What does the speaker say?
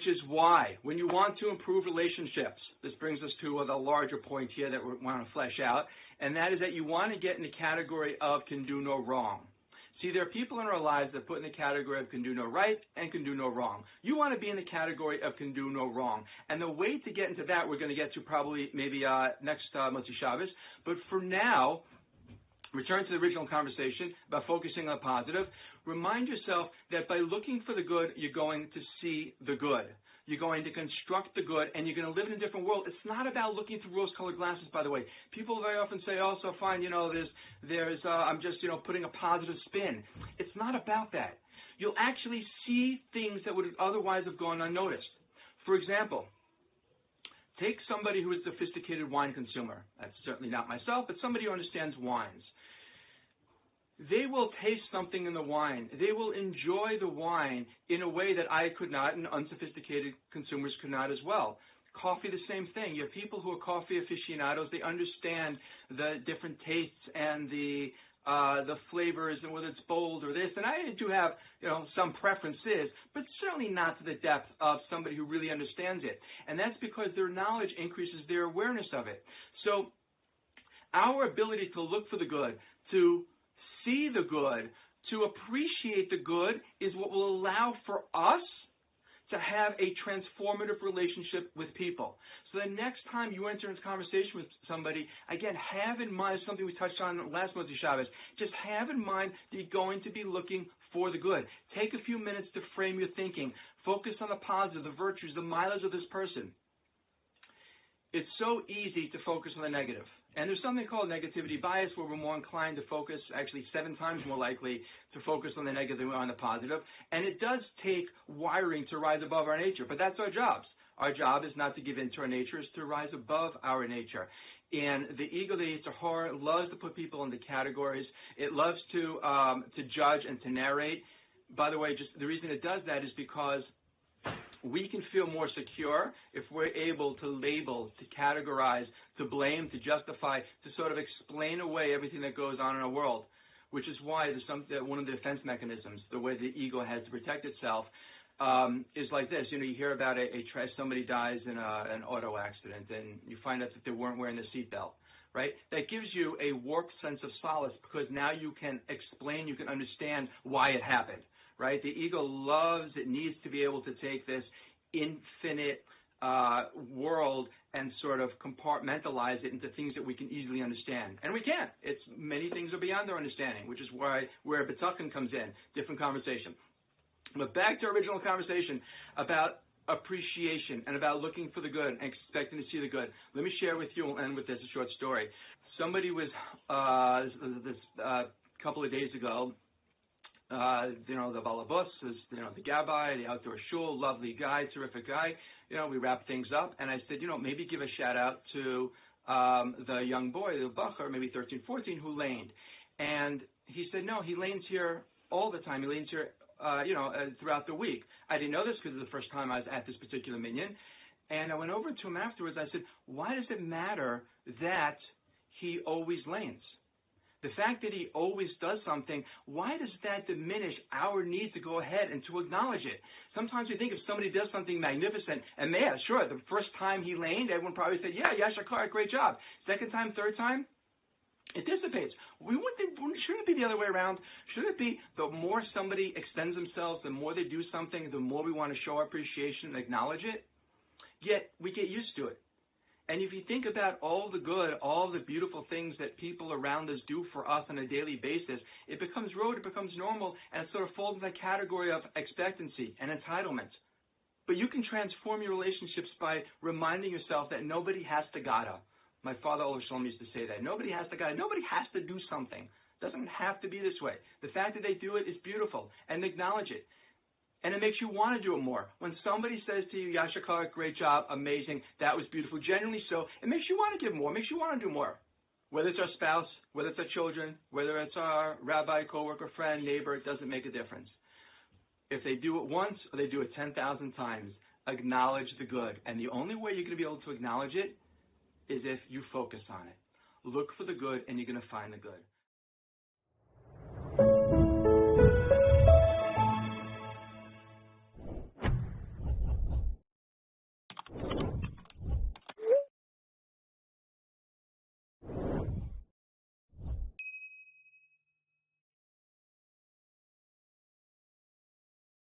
which is why when you want to improve relationships, this brings us to the larger point here that we want to flesh out, and that is that you want to get in the category of can do no wrong. See, there are people in our lives that put in the category of can do no right and can do no wrong. You want to be in the category of can do no wrong. And the way to get into that, we're going to get to probably maybe next Motzi Shabbos. But for now, return to the original conversation about focusing on positive. Remind yourself that by looking for the good, you're going to see the good. You're going to construct the good, and you're going to live in a different world. It's not about looking through rose-colored glasses, by the way. People very often say, oh, so fine, I'm just, putting a positive spin. It's not about that. You'll actually see things that would otherwise have gone unnoticed. For example, take somebody who is a sophisticated wine consumer. That's certainly not myself, but somebody who understands wines. They will taste something in the wine. They will enjoy the wine in a way that I could not, and unsophisticated consumers could not as well. Coffee, the same thing. You have people who are coffee aficionados. They understand the different tastes and the flavors and whether it's bold or this. And I do have, some preferences, but certainly not to the depth of somebody who really understands it. And that's because their knowledge increases their awareness of it. So our ability to look for the good, to see the good, to appreciate the good is what will allow for us to have a transformative relationship with people. So the next time you enter into conversation with somebody, again, have in mind something we touched on last Motzi Shabbos. Just have in mind that you're going to be looking for the good. Take a few minutes to frame your thinking. Focus on the positive, the virtues, the mileage of this person. It's so easy to focus on the negative. And there's something called negativity bias where we're more inclined to focus, actually 7 times more likely to focus on the negative than on the positive. And it does take wiring to rise above our nature, but that's our jobs. Our job is not to give in to our nature, it's to rise above our nature. And the ego, the Yetzer Hara, loves to put people into categories. It loves to judge and to narrate. By the way, just the reason it does that is because we can feel more secure if we're able to label, to categorize, to blame, to justify, to sort of explain away everything that goes on in our world, which is why one of the defense mechanisms, the way the ego has to protect itself, is like this. You hear about somebody dies in an auto accident, and you find out that they weren't wearing the seatbelt, right? That gives you a warped sense of solace because now you can explain, you can understand why it happened. Right? The ego loves, it needs to be able to take this infinite world and sort of compartmentalize it into things that we can easily understand. And we can't. Many things are beyond our understanding, which is where B'tachon comes in, different conversation. But back to our original conversation about appreciation and about looking for the good and expecting to see the good. Let me share with you, we'll end with this, a short story. Somebody was, couple of days ago, the balabus is, the gabbai, the outdoor shul, lovely guy, terrific guy. We wrap things up, and I said, maybe give a shout out to the young boy, the bacher, maybe 13, 14, who laned. And he said, no, he lanes here all the time. He lanes here, throughout the week. I didn't know this because it was the first time I was at this particular minyan. And I went over to him afterwards. I said, why does it matter that he always lanes? The fact that he always does something, why does that diminish our need to go ahead and to acknowledge it? Sometimes we think if somebody does something magnificent, and sure, the first time he laned, everyone probably said, yeah, Yashar Kar, great job. Second time, third time, it dissipates. Shouldn't it be the other way around? Should it be the more somebody extends themselves, the more they do something, the more we want to show our appreciation and acknowledge it? Yet we get used to it. And if you think about all the good, all the beautiful things that people around us do for us on a daily basis, it becomes rote, it becomes normal, and it sort of falls in that category of expectancy and entitlement. But you can transform your relationships by reminding yourself that nobody has to gotta. My father, Olav Shalom, used to say that. Nobody has to gotta. Nobody has to do something. It doesn't have to be this way. The fact that they do it is beautiful, and acknowledge it. And it makes you want to do it more. When somebody says to you, Yashar Kar, great job, amazing, that was beautiful, genuinely so, it makes you want to give more, it makes you want to do more. Whether it's our spouse, whether it's our children, whether it's our rabbi, coworker, friend, neighbor, it doesn't make a difference. If they do it once or they do it 10,000 times, acknowledge the good. And the only way you're going to be able to acknowledge it is if you focus on it. Look for the good and you're going to find the good.